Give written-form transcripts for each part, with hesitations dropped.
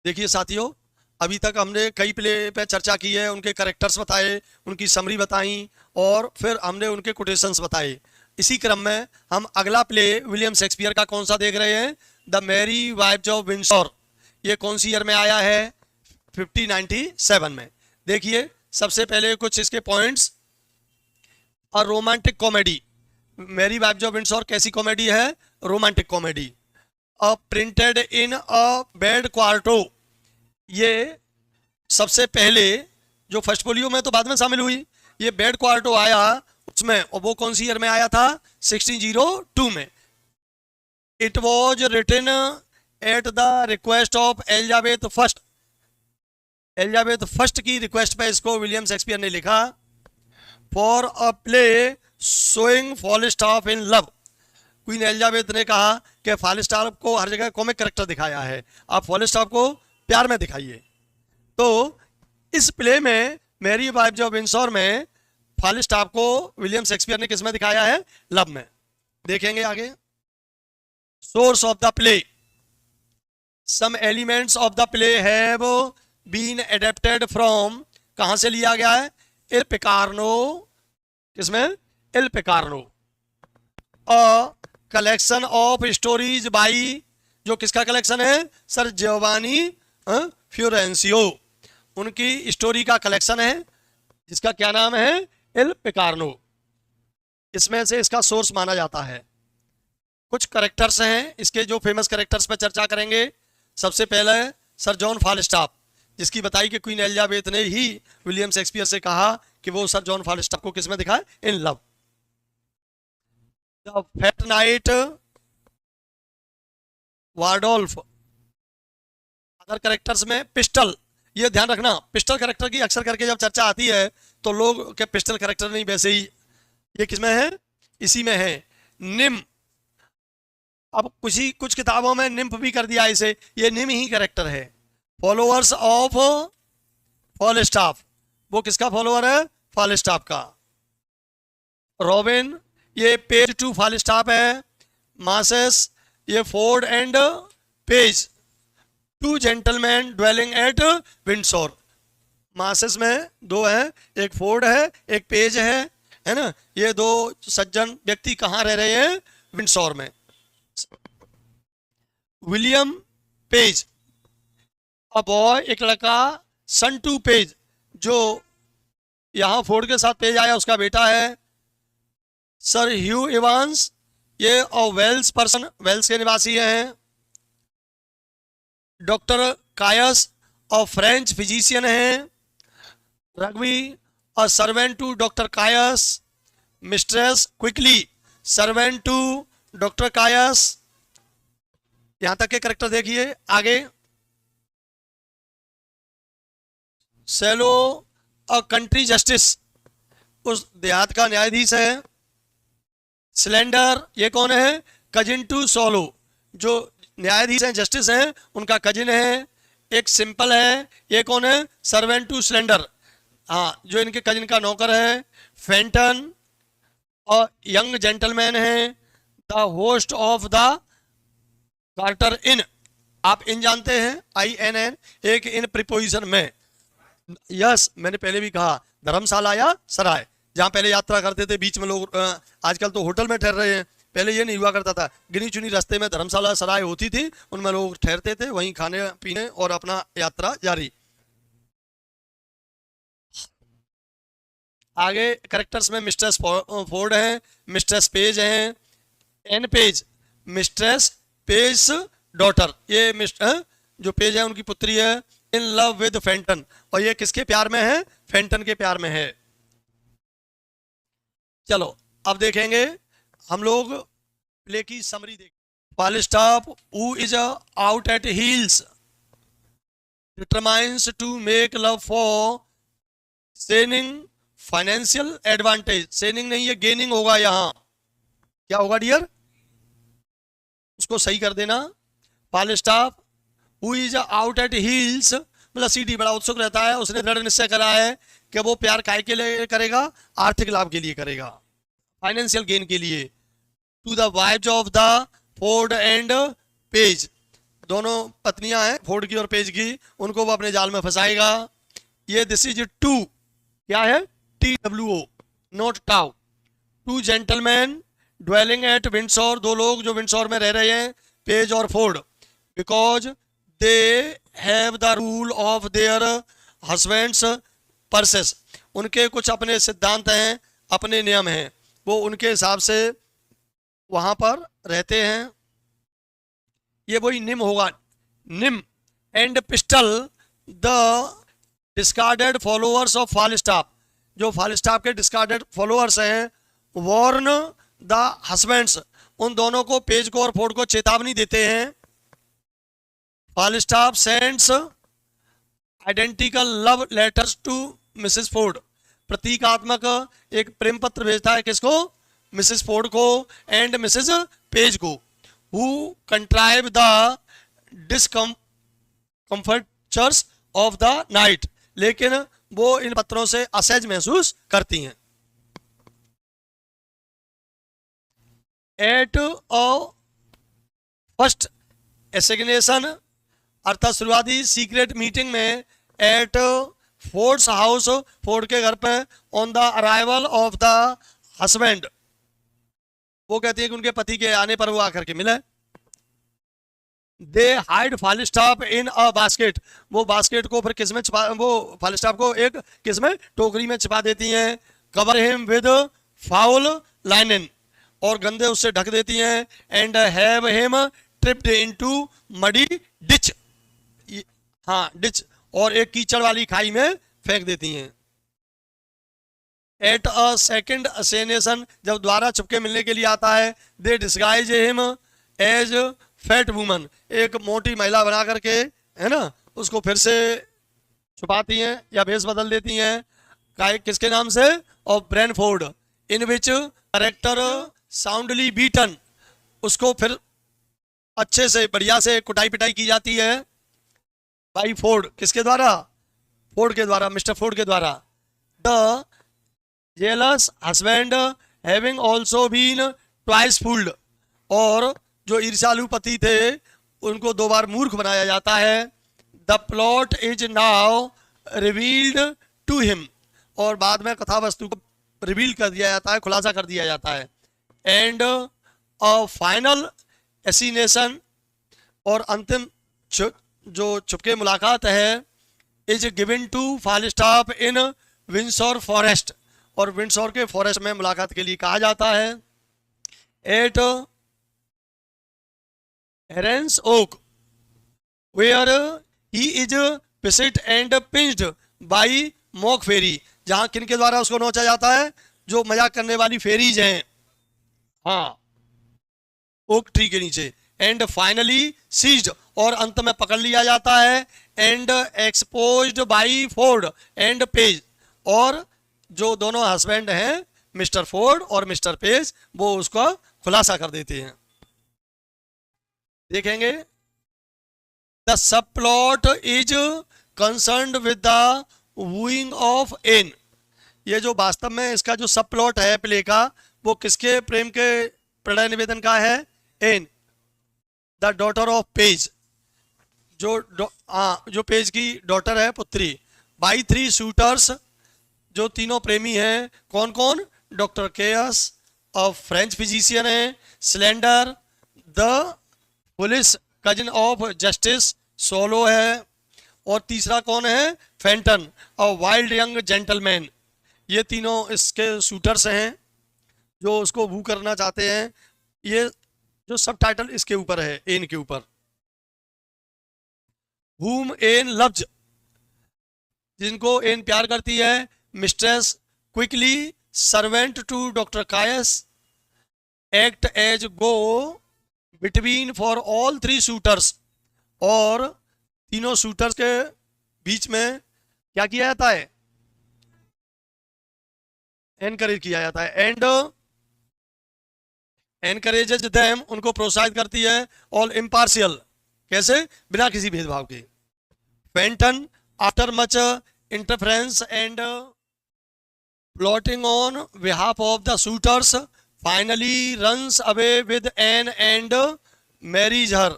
देखिए साथियों, अभी तक हमने कई प्ले पे चर्चा की है, उनके कैरेक्टर्स बताए, उनकी समरी बताई और फिर हमने उनके कोटेशंस बताए। इसी क्रम में हम अगला प्ले विलियम शेक्सपियर का कौन सा देख रहे हैं, the Merry Wives of Windsor. ये कौन सी ईयर में आया है, 1597 में। देखिए सबसे पहले कुछ इसके points. A romantic comedy, Merry Wives of Windsor कैसी कॉमेडी है, romantic comedy. Printed in a bad quarto, ये सबसे पहले जो फर्स्ट फोलियो में तो बाद में शामिल हुई, ये बेड क्वार्टो आया उसमें, और वो कौन सी ईयर में आया था, 1602 में। It was written at the request of Elizabeth first, Elizabeth first की रिक्वेस्ट पे इसको विलियम शेक्सपियर ने लिखा। For a play showing Falstaff in love, queen Elizabeth ने कहा कि फॉलस्टाफ को हर जगह कॉमिक कैरेक्टर दिखाया है, आप फॉलस्टाफ को प्यार में दिखाइए। तो इस प्ले में मैरी वाइफ्स ऑफ विंडसर में फॉलस्टाफ को विलियम शेक्सपियर ने किस में दिखाया है, लव में। देखेंगे आगे। Source of the play, some elements of the play have been adapted from, कहां से लिया गया है, इल पिकारनो, किसमें, Il Pecorone. A collection of stories by, जो किसका कलेक्शन है, सर जियोवानी फ्योरेंसियो, उनकी स्टोरी का कलेक्शन है जिसका क्या नाम है, इल पिकारनो। इसमें से इसका सोर्स माना जाता है। कुछ करेक्टर्स हैं इसके, जो फेमस करेक्टर्स पर चर्चा करेंगे। सबसे पहले है सर जॉन फॉलस्टाफ, जिसकी बताई कि क्वीन एलिजाबेथ ने ही विलियम शेक्सपियर से कहा कि वो सर जॉन फॉलस्टाफ को किसमें दिखाए, in love. The fat knight Bardolph. Other characters में पिस्टल, ये ध्यान रखना, पिस्टल करेक्टर की अक्सर करके जब चर्चा आती है तो लोग के पिस्टल करेक्टर नहीं, वैसे ही ये किसमें है, इसी में है। निम, अब कुछ किताबों में निम्फ भी कर दिया इसे, ये निम ही करेक्टर है। फॉलोअर्स ऑफ फॉलस्टाफ, वो किसका फॉलोअर है, फॉलस्टाफ का। रॉबिन, ये पेज टू फॉलस्टाफ है। मासेस, ये Ford and Page, two gentleman dwelling at Windsor. Masses में दो हैं, एक फोर्ड है एक पेज है ना, ये दो सज्जन व्यक्ति कहाँ रह रहे हैं, विंडसर में। विलियम पेज, अ बॉय, एक लड़का। सन टू पेज, जो यहां फोर्ड के साथ पेज आया उसका बेटा है। सर ह्यू इवांस, ये और वेल्स पर्सन, वेल्स के निवासी हैं। डॉक्टर कायस और फ्रेंच फिजिशियन हैं। रग्बी, और servant to doctor Caius. Mistress Quickly, servant to doctor Caius. यहां तक के करेक्टर देखिए। आगे सेलो, और कंट्री जस्टिस, उस देहात का न्यायाधीश है। स्लेंडर, ये कौन है, कजिन टू सोलो, जो न्यायाधीश हैं, जस्टिस हैं, उनका कजिन है। एक सिंपल है, ये कौन है, सर्वेंट टू स्लेंडर, हाँ, जो इनके कजिन का नौकर है। फेंटन, और यंग जेंटलमैन है। The host of the Garter inn, आप इन जानते हैं, INN, एक इन प्रीपोजिशन में। यस, मैंने पहले भी कहा, धर्मशाला या सराय, जहां पहले यात्रा करते थे बीच में लोग, आजकल तो होटल में ठहर रहे हैं, पहले ये नहीं हुआ करता था। गिनी चुनी रास्ते में धर्मशाला सराय होती थी, उनमें लोग ठहरते थे, वहीं खाने पीने और अपना यात्रा जारी। आगे करेक्टर्स में मिस्ट्रेस फोर्ड है, मिस्ट्रेस पेज है। Anne Page, mistress Page daughter, ये जो पेज है उनकी पुत्री है। इन लव विद फेंटन, और ये किसके प्यार में है, फेंटन के प्यार में है। चलो अब देखेंगे हम लोग प्ले की समरी देखें। Falstaff, who is out at heels, determines to make love for seining financial advantage. Seining नहीं, ये गेनिंग होगा, यहां क्या होगा डियर, उसको सही कर देना। Falstaff, who is out at heels, मतलब सीडी बड़ा उत्सुक रहता है, उसने दृढ़ निश्चय करा है कि वो प्यार काय के लिए करेगा, आर्थिक लाभ के लिए करेगा, फाइनेंशियल गेन के लिए। To the wives of the Ford and Page, दोनों पत्नियां हैं फोर्ड की और पेज की, उनको वो अपने जाल में फंसाएगा। ये दिस इज टू, क्या है, TWO, नोट टाउ। Two gentleman dwelling at Windsor, दो लोग जो विंडसोर में रह रहे हैं, पेज और Ford, because they have the rule of their husbands purses, उनके कुछ अपने सिद्धांत हैं, अपने नियम हैं, वो उनके हिसाब से वहां पर रहते हैं। ये वही निम होगा, निम। And pistol the discarded followers of Falstaff, जो फालस्टाफ के डिस्कार्डेड फॉलोअर्स हैं, वॉर्न द हस्बैंड्स, उन दोनों को, पेज को और फोर्ड को, चेतावनी देते हैं। Falstaff sends identical love letters to Mrs Ford, प्रतीकात्मक एक प्रेम पत्र भेजता है, किसको, मिसेस फोर्ड को, एंड मिसेस पेज को, who contrive the discomforts of the knight, लेकिन वो इन पत्रों से असहज महसूस करती हैं। एट अ फर्स्ट एसिग्नेशन, अर्थात शुरुआती सीक्रेट मीटिंग में, एट फोर्ड्स हाउस, फोर्ड के घर पे, on the arrival of the husband, वो कहती है कि उनके पति के आने पर वो आकर के मिले। They hide Falstaff in a basket, वो बास्केट को फिर किस में छिपा, वो फालस्टाफ को एक किस में, टोकरी में छिपा देती हैं। कवर हिम विद फाउल लाइनन, और गंदे उससे ढक देती हैं। And have him tripped into muddy ditch, हाँ डिच, और एक कीचड़ वाली खाई में फेंक देती हैं। एट अ सेकेंड असेनेशन, जब द्वारा छुपके मिलने के लिए आता है, they disguise him as fat woman, एक मोटी महिला बना करके, है ना, उसको फिर से छुपाती हैं या भेष बदल देती हैं, किसके नाम से, और ब्रेनफोर्ड, इन विच करेक्टर साउंडली बीटन, उसको फिर अच्छे से बढ़िया से कुटाई पिटाई की जाती है बाई फोर्ड, किसके द्वारा, फोर्ड के द्वारा, मिस्टर फोर्ड के द्वारा। The jealous husband having also been twice fooled, और जो ईर्ष्यालु पति थे उनको दो बार मूर्ख बनाया जाता है। The plot is now revealed to him, और बाद में कथा वस्तु को रिवील कर दिया जाता है, खुलासा कर दिया जाता है। एंड अ फाइनल एसिनेशन, और अंतिम जो छुपके मुलाकात है, is given to Falstaff in Windsor forest, और विंडसोर के फॉरेस्ट में मुलाकात के लिए कहा जाता है। At Herne's oak, where he is पिसिट and pinched by mock fairy, जहां किनके द्वारा उसको नोचा जाता है, जो मजाक करने वाली फेरीज हैं, हाँ, ओक ट्री के नीचे। एंड फाइनली सीज्ड, और अंत में पकड़ लिया जाता है। And exposed by Ford and Page, और जो दोनों हस्बैंड हैं, मिस्टर फोर्ड और मिस्टर पेज, वो उसका खुलासा कर देते हैं। देखेंगे, the sub plot is concerned with the wooing of Anne, ये जो वास्तव में इसका जो सब प्लॉट है प्ले का, वो किसके प्रेम के प्रणय निवेदन का है, Anne, the daughter of Page, जो पेज की डॉटर है, पुत्री। बाई 3 शूटर्स, जो तीनों प्रेमी हैं, कौन कौन, डॉक्टर केयस, और फ्रेंच फिजिशियन है, slender, the police cousin of justice solo है, और तीसरा कौन है, फेंटन, और वाइल्ड यंग जेंटलमैन। ये तीनों इसके शूटर्स हैं जो उसको वू करना चाहते हैं। ये जो सब टाइटल इसके ऊपर है, एन के ऊपर। whom एन लव्स, जिनको एन प्यार करती है, mistress Quickly servant to doctor Caius, act as go between for all 3 suitors, और तीनों शूटर्स के बीच में क्या किया जाता है, एनकरेज किया जाता है। एंड एनकरेजेज देम, उनको प्रोत्साहित करती है, ऑल इम्पार्शियल, कैसे, बिना किसी भेदभाव के। Fenton after much interference and plotting on behalf of the suitors finally runs away with Anne and marries her,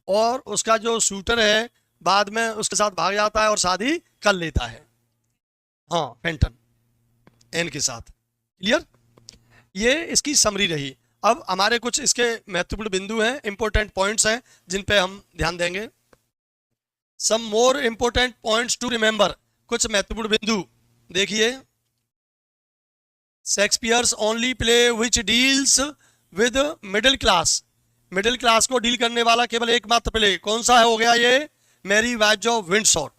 और उसका जो शूटर है बाद में उसके साथ भाग जाता है और शादी कर लेता है। हाँ, फेंटन एन के साथ। क्लियर? ये इसकी समरी रही। अब हमारे कुछ इसके महत्वपूर्ण बिंदु हैं, इंपॉर्टेंट पॉइंट्स हैं जिन पे हम ध्यान देंगे। Some more important points to remember, कुछ महत्वपूर्ण बिंदु देखिए। Shakespeare's only play which deals with middle class, middle class को डील करने वाला केवल एकमात्र प्ले कौन सा है? हो गया ये Merry Wives of Windsor.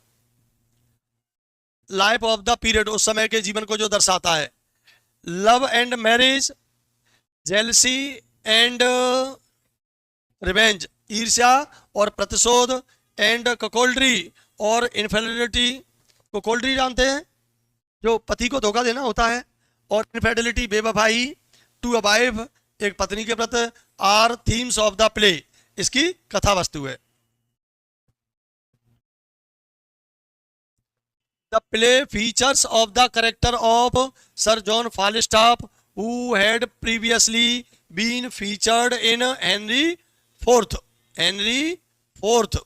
Life of the period, उस समय के जीवन को जो दर्शाता है। Love and marriage, jealousy and revenge, ईर्ष्या और प्रतिशोध, एंड ककोल्ड्री और इनफेडिलिटी। ककोल्ड्री जानते हैं, जो पति को धोखा देना होता है, और इनफेडिलिटी बेवफाई, टू अ वाइफ एक पत्नी के प्रति, are themes of the play, इसकी कथा वस्तु है। The play features of the character of sir John Falstaff who had previously been featured in Henry IV। Henry fourth,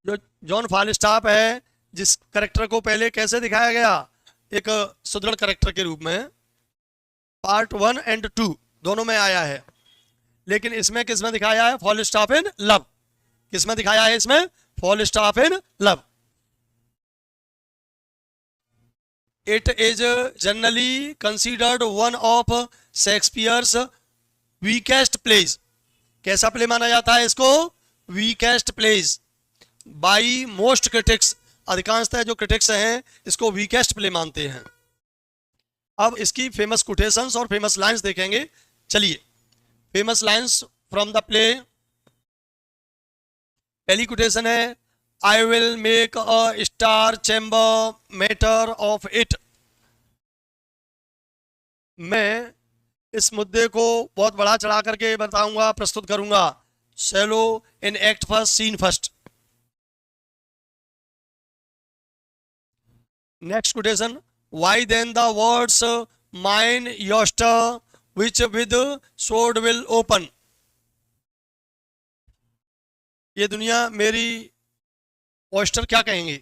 जो जॉन फालिस्टाफ है, जिस करेक्टर को पहले कैसे दिखाया गया? एक सुदृढ़ करेक्टर के रूप में। पार्ट 1 एंड 2 दोनों में आया है, लेकिन इसमें किसमें दिखाया है? Falstaff in love. किसमें दिखाया है इसमें? Falstaff in love. It is generally considered one of Shakespeare's weakest plays। कैसा प्ले माना जाता है इसको? weakest plays by most critics। अधिकांशतः जो क्रिटिक्स हैं इसको वीकेस्ट प्ले मानते हैं। अब इसकी फेमस कोटेशंस और फेमस लाइंस देखेंगे। चलिए, famous lines from the play. पहली कोटेशन है, I will make a star chamber matter of it। मैं इस मुद्दे को बहुत बड़ा चढ़ा करके बताऊंगा, प्रस्तुत करूंगा। Shallow in act first, scene first. Next quotation, why then the words mine yoster which with sword will open। ये दुनिया मेरी ऑयस्टर क्या कहेंगे?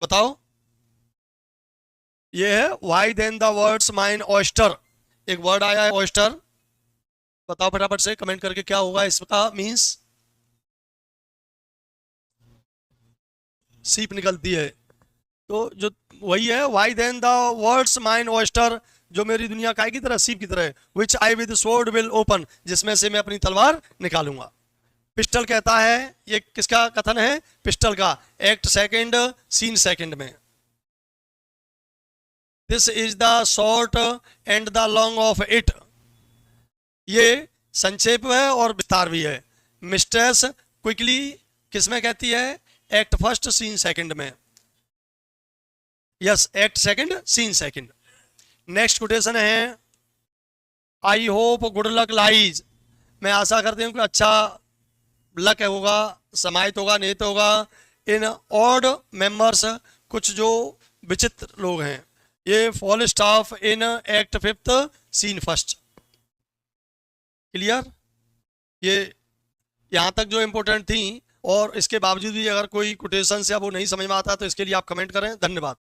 बताओ। ये है why then the world's mine oyster. एक वर्ड आया है ऑयस्टर, बताओ फटाफट से कमेंट करके क्या होगा इसका मीन्स। सीप निकलती है, तो जो वही है why then the world's mine oyster, जो मेरी दुनिया काय की तरह, सीप की तरह। Which I with sword will open, जिसमें से मैं अपनी तलवार निकालूंगा। पिस्टल कहता है, ये किसका कथन है? पिस्टल का। एक्ट सेकंड, सीन सेकंड में। This is the short and the long off it. ये संक्षेप है और विस्तार भी है। मिस्ट्रेस क्विकली किसमें कहती है? एक्ट फर्स्ट, सीन सेकंड में। Yes, act second, scene second. Next quotation है, I hope good luck lies. मैं आशा करती हूँ कि अच्छा लक होगा, समाहित होगा, निहित होगा। इन ऑड मेंबर्स, कुछ जो विचित्र लोग हैं। ये Falstaff in act fifth, scene first. Clear? ये यहाँ तक जो इंपॉर्टेंट थी, और इसके बावजूद भी अगर कोई कोटेशन या वो नहीं समझ में आता तो इसके लिए आप कमेंट करें। धन्यवाद।